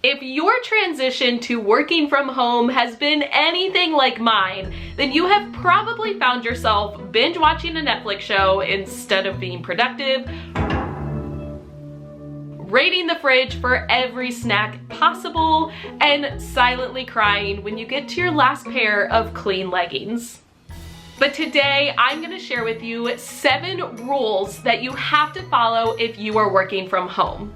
If your transition to working from home has been anything like mine, then you have probably found yourself binge watching a Netflix show instead of being productive, raiding the fridge for every snack possible, and silently crying when you get to your last pair of clean leggings. But today, I'm gonna share with you 7 rules that you have to follow if you are working from home.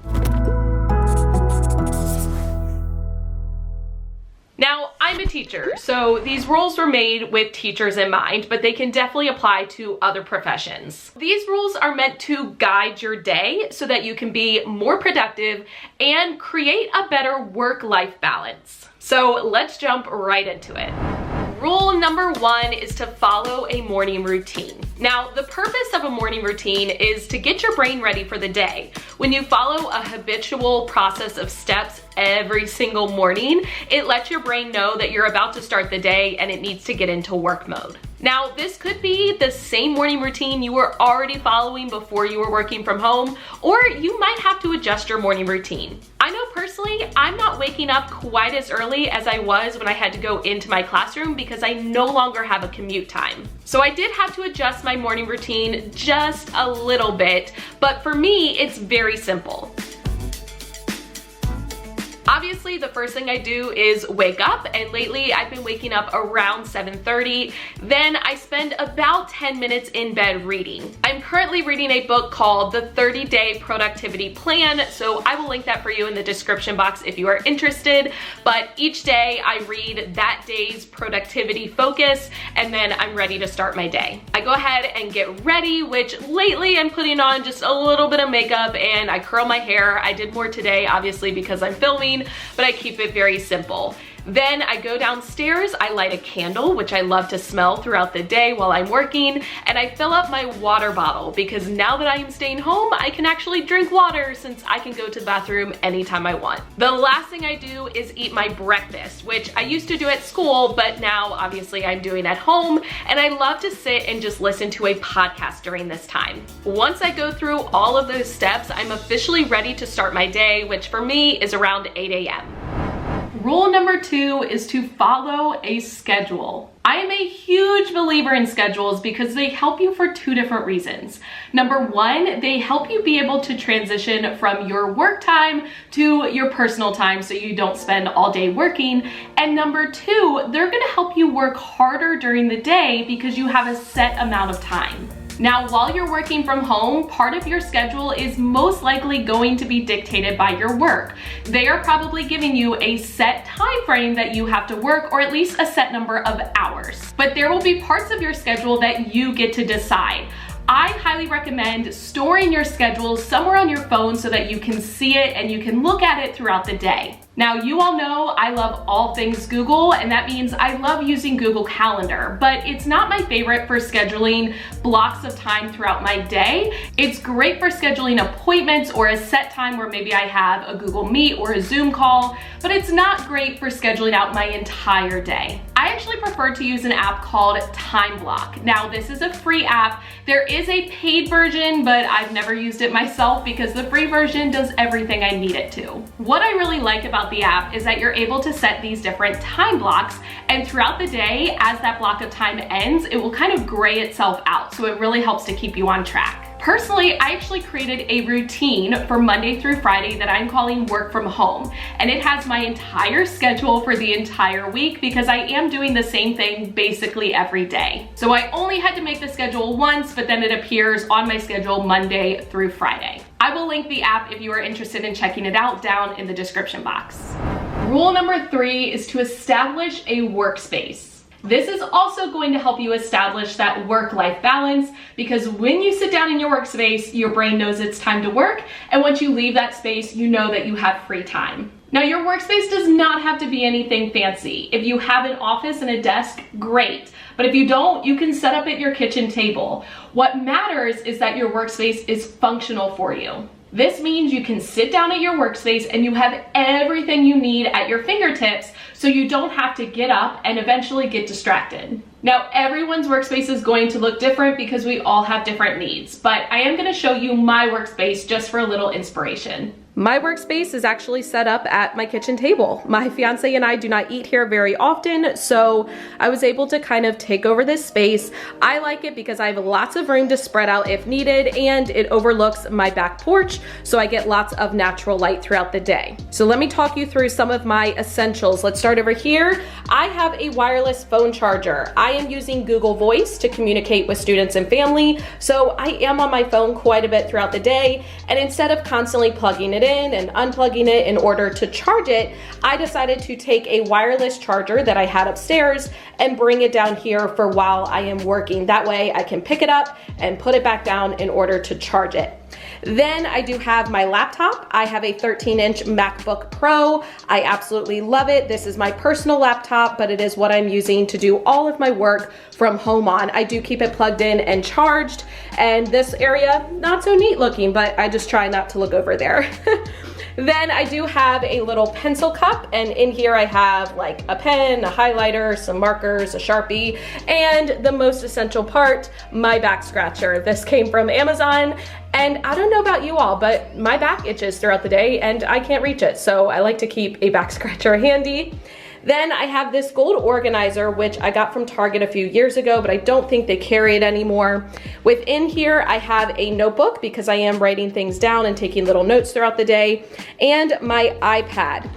Now, I'm a teacher, so these rules were made with teachers in mind, but they can definitely apply to other professions. These rules are meant to guide your day so that you can be more productive and create a better work-life balance. So let's jump right into it. Rule number 1 is to follow a morning routine. Now, the purpose of a morning routine is to get your brain ready for the day. When you follow a habitual process of steps every single morning, it lets your brain know that you're about to start the day and it needs to get into work mode. Now, this could be the same morning routine you were already following before you were working from home, or you might have to adjust your morning routine. I know personally, I'm not waking up quite as early as I was when I had to go into my classroom because I no longer have a commute time. So I did have to adjust my morning routine just a little bit, but for me, it's very simple. Obviously, the first thing I do is wake up, and lately I've been waking up around 7:30. Then I spend about 10 minutes in bed reading. I'm currently reading a book called The 30-Day Productivity Plan, so I will link that for you in the description box if you are interested. But each day I read that day's productivity focus, and then I'm ready to start my day. I go ahead and get ready, which lately I'm putting on just a little bit of makeup and I curl my hair. I did more today, obviously, because I'm filming, but I keep it very simple. Then I go downstairs, I light a candle, which I love to smell throughout the day while I'm working, and I fill up my water bottle because now that I am staying home, I can actually drink water since I can go to the bathroom anytime I want. The last thing I do is eat my breakfast, which I used to do at school, but now obviously I'm doing at home, and I love to sit and just listen to a podcast during this time. Once I go through all of those steps, I'm officially ready to start my day, which for me is around 8 a.m. Rule number 2 is to follow a schedule. I am a huge believer in schedules because they help you for 2 different reasons. Number 1, they help you be able to transition from your work time to your personal time so you don't spend all day working. And number 2, they're gonna help you work harder during the day because you have a set amount of time. Now, while you're working from home, part of your schedule is most likely going to be dictated by your work. They are probably giving you a set time frame that you have to work, or at least a set number of hours. But there will be parts of your schedule that you get to decide. I highly recommend storing your schedule somewhere on your phone so that you can see it and you can look at it throughout the day. Now, you all know I love all things Google, and that means I love using Google Calendar, but it's not my favorite for scheduling blocks of time throughout my day. It's great for scheduling appointments or a set time where maybe I have a Google Meet or a Zoom call, but it's not great for scheduling out my entire day. I actually prefer to use an app called TIMEBLOC. Now, this is a free app. There is a paid version, but I've never used it myself because the free version does everything I need it to. What I really like about the app is that you're able to set these different time blocks, and throughout the day, as that block of time ends, it will kind of gray itself out, so it really helps to keep you on track. Personally, I actually created a routine for Monday through Friday that I'm calling work from home, and it has my entire schedule for the entire week because I am doing the same thing basically every day. So I only had to make the schedule once, but then it appears on my schedule Monday through Friday. I will link the app if you are interested in checking it out down in the description box. Rule number 3 is to establish a workspace. This is also going to help you establish that work-life balance because when you sit down in your workspace, your brain knows it's time to work, and once you leave that space, you know that you have free time. Now, your workspace does not have to be anything fancy. If you have an office and a desk, great. But if you don't, you can set up at your kitchen table. What matters is that your workspace is functional for you. This means you can sit down at your workspace and you have everything you need at your fingertips so you don't have to get up and eventually get distracted. Now, everyone's workspace is going to look different because we all have different needs, but I am going to show you my workspace just for a little inspiration. My workspace is actually set up at my kitchen table. My fiance and I do not eat here very often, so I was able to kind of take over this space. I like it because I have lots of room to spread out if needed, and it overlooks my back porch, so I get lots of natural light throughout the day. So let me talk you through some of my essentials. Let's start over here. I have a wireless phone charger. I am using Google Voice to communicate with students and family, so I am on my phone quite a bit throughout the day, and instead of constantly plugging it in and unplugging it in order to charge it, I decided to take a wireless charger that I had upstairs and bring it down here for while I am working. That way I can pick it up and put it back down in order to charge it. Then I do have my laptop. I have a 13-inch MacBook Pro. I absolutely love it. This is my personal laptop, but it is what I'm using to do all of my work from home on. I do keep it plugged in and charged, and this area, not so neat looking, but I just try not to look over there. Then I do have a little pencil cup, and in here I have like a pen, a highlighter, some markers, a Sharpie, and the most essential part, my back scratcher. This came from Amazon, and I don't know about you all, but my back itches throughout the day and I can't reach it, so I like to keep a back scratcher handy. Then I have this gold organizer, which I got from Target a few years ago, but I don't think they carry it anymore. Within here, I have a notebook because I am writing things down and taking little notes throughout the day, and my iPad.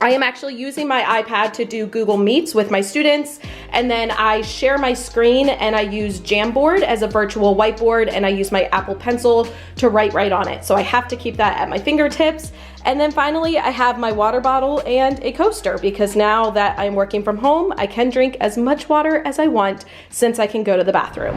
I am actually using my iPad to do Google Meets with my students, and then I share my screen and I use Jamboard as a virtual whiteboard, and I use my Apple Pencil to write right on it. So I have to keep that at my fingertips. And then finally, I have my water bottle and a coaster because now that I'm working from home, I can drink as much water as I want since I can go to the bathroom.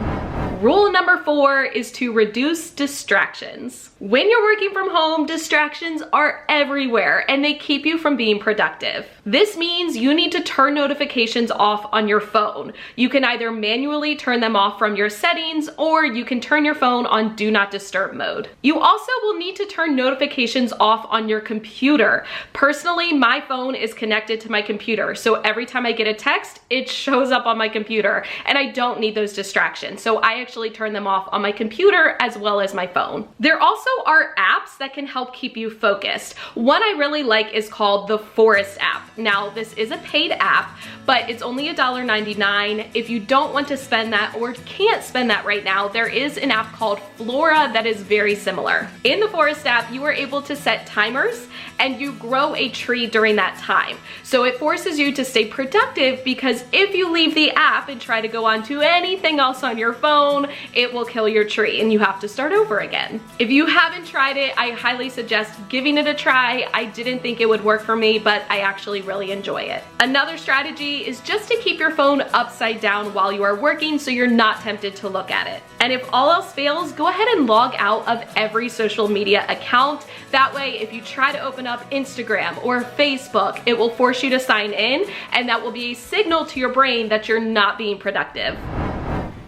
Rule number 4 is to reduce distractions. When you're working from home, distractions are everywhere and they keep you from being productive. This means you need to turn notifications off on your phone. You can either manually turn them off from your settings, or you can turn your phone on Do Not Disturb mode. You also will need to turn notifications off on your computer. Personally, my phone is connected to my computer, so every time I get a text, it shows up on my computer, and I don't need those distractions. So I actually turn them off on my computer as well as my phone. There also are apps that can help keep you focused. One I really like is called the Forest app. Now, this is a paid app, but it's only $1.99. If you don't want to spend that or can't spend that right now, there is an app called FLORA that is very similar. In the Forest app, you are able to set timers and you grow a tree during that time. So it forces you to stay productive, because if you leave the app and try to go on to anything else on your phone, it will kill your tree and you have to start over again. If you haven't tried it, I highly suggest giving it a try. I didn't think it would work for me, but I actually really enjoy it. Another strategy is just to keep your phone upside down while you are working so you're not tempted to look at it. And if all else fails, go ahead and log out of every social media account. That way, if you try to open up Instagram or Facebook, it will force you to sign in, and that will be a signal to your brain that you're not being productive.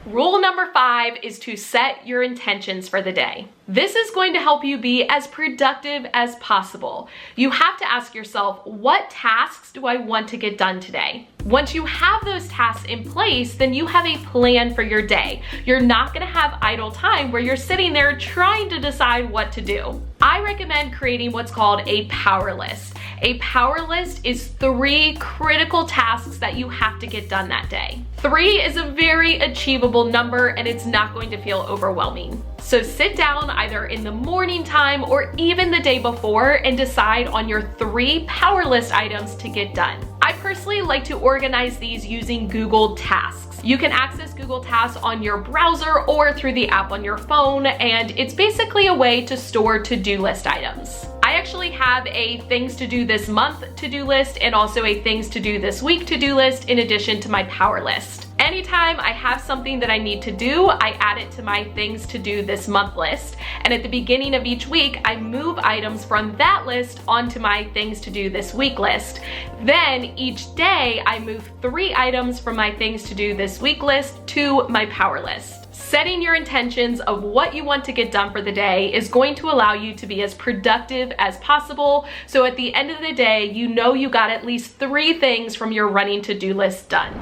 Rule number 5 is to set your intentions for the day. This is going to help you be as productive as possible. You have to ask yourself, what tasks do I want to get done today? Once you have those tasks in place, then you have a plan for your day. You're not gonna have idle time where you're sitting there trying to decide what to do. I recommend creating what's called a power list. A power list is 3 critical tasks that you have to get done that day. 3 is a very achievable number and it's not going to feel overwhelming. So sit down either in the morning time or even the day before and decide on your 3 power list items to get done. I personally like to organize these using Google Tasks. You can access Google Tasks on your browser or through the app on your phone, and it's basically a way to store to-do list items. I actually have a things to do this month to-do list and also a things to do this week to-do list in addition to my power list. Anytime I have something that I need to do, I add it to my things to do this month list. And at the beginning of each week, I move items from that list onto my things to do this week list. Then each day, I move 3 items from my things to do this week list to my power list. Setting your intentions of what you want to get done for the day is going to allow you to be as productive as possible. So at the end of the day, you know you got at least 3 things from your running to-do list done.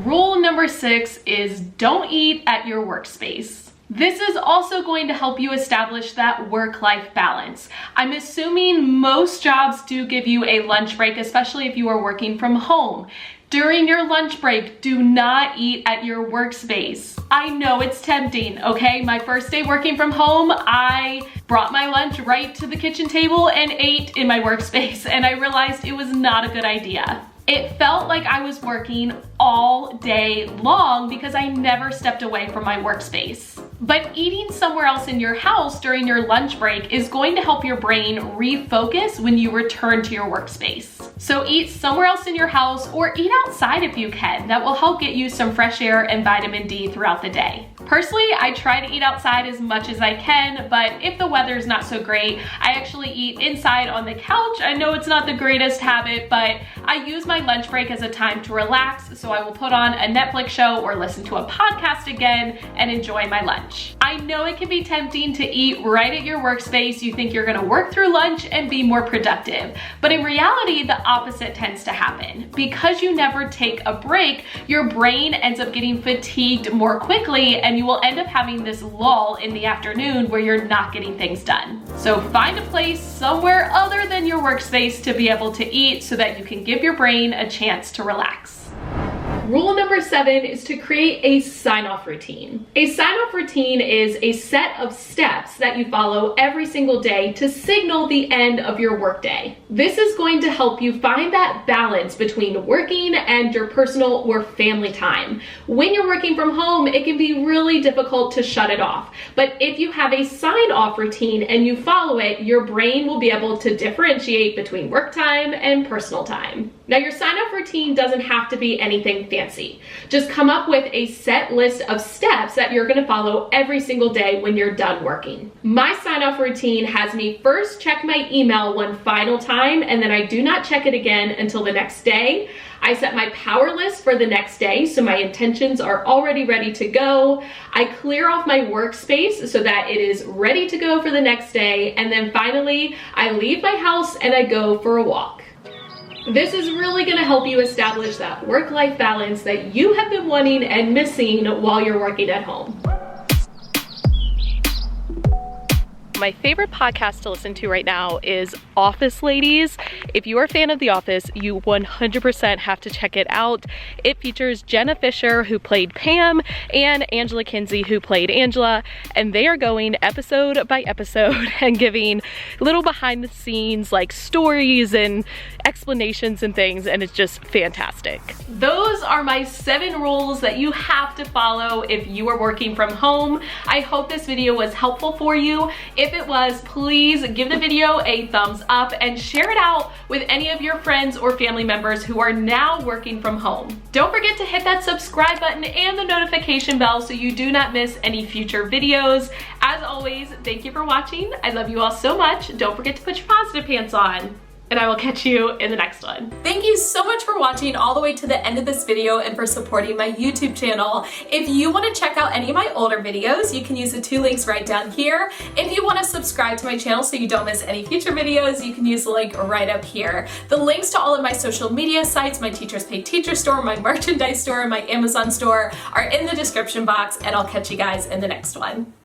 Rule number 6 is don't eat at your workspace. This is also going to help you establish that work-life balance. I'm assuming most jobs do give you a lunch break, especially if you are working from home. During your lunch break, do not eat at your workspace. I know it's tempting, okay? My first day working from home, I brought my lunch right to the kitchen table and ate in my workspace, and I realized it was not a good idea. It felt like I was working all day long because I never stepped away from my workspace. But eating somewhere else in your house during your lunch break is going to help your brain refocus when you return to your workspace. So eat somewhere else in your house or eat outside if you can. That will help get you some fresh air and vitamin D throughout the day. Personally, I try to eat outside as much as I can, but if the weather's not so great, I actually eat inside on the couch. I know it's not the greatest habit, but I use my lunch break as a time to relax, so I will put on a Netflix show or listen to a podcast again and enjoy my lunch. I know it can be tempting to eat right at your workspace. You think you're gonna work through lunch and be more productive, but in reality, the opposite tends to happen. Because you never take a break, your brain ends up getting fatigued more quickly, and you will end up having this lull in the afternoon where you're not getting things done. So find a place somewhere other than your workspace to be able to eat so that you can give your brain a chance to relax. Rule number 7 is to create a sign-off routine. A sign-off routine is a set of steps that you follow every single day to signal the end of your workday. This is going to help you find that balance between working and your personal or family time. When you're working from home, it can be really difficult to shut it off. But if you have a sign-off routine and you follow it, your brain will be able to differentiate between work time and personal time. Now, your sign-off routine doesn't have to be anything fancy. Just come up with a set list of steps that you're gonna follow every single day when you're done working. My sign-off routine has me first check my email one final time, and then I do not check it again until the next day. I set my power list for the next day, so my intentions are already ready to go. I clear off my workspace so that it is ready to go for the next day. And then finally, I leave my house and I go for a walk. This is really going to help you establish that work-life balance that you have been wanting and missing while you're working at home. My favorite podcast to listen to right now is Office Ladies. If you are a fan of The Office, you 100% have to check it out. It features Jenna Fisher, who played Pam, and Angela Kinsey, who played Angela, and they are going episode by episode and giving little behind the scenes like stories and explanations and things, and it's just fantastic. Those are my 7 rules that you have to follow if you are working from home. I hope this video was helpful for you. If it was, please give the video a thumbs up and share it out with any of your friends or family members who are now working from home. Don't forget to hit that subscribe button and the notification bell so you do not miss any future videos. As always, thank you for watching. I love you all so much. Don't forget to put your positive pants on, and I will catch you in the next one. Thank you so much for watching all the way to the end of this video and for supporting my YouTube channel. If you want to check out any of my older videos, you can use the 2 links right down here. If you want to subscribe to my channel so you don't miss any future videos, you can use the link right up here. The links to all of my social media sites, my Teachers Pay Teacher store, my merchandise store, and my Amazon store are in the description box, and I'll catch you guys in the next one.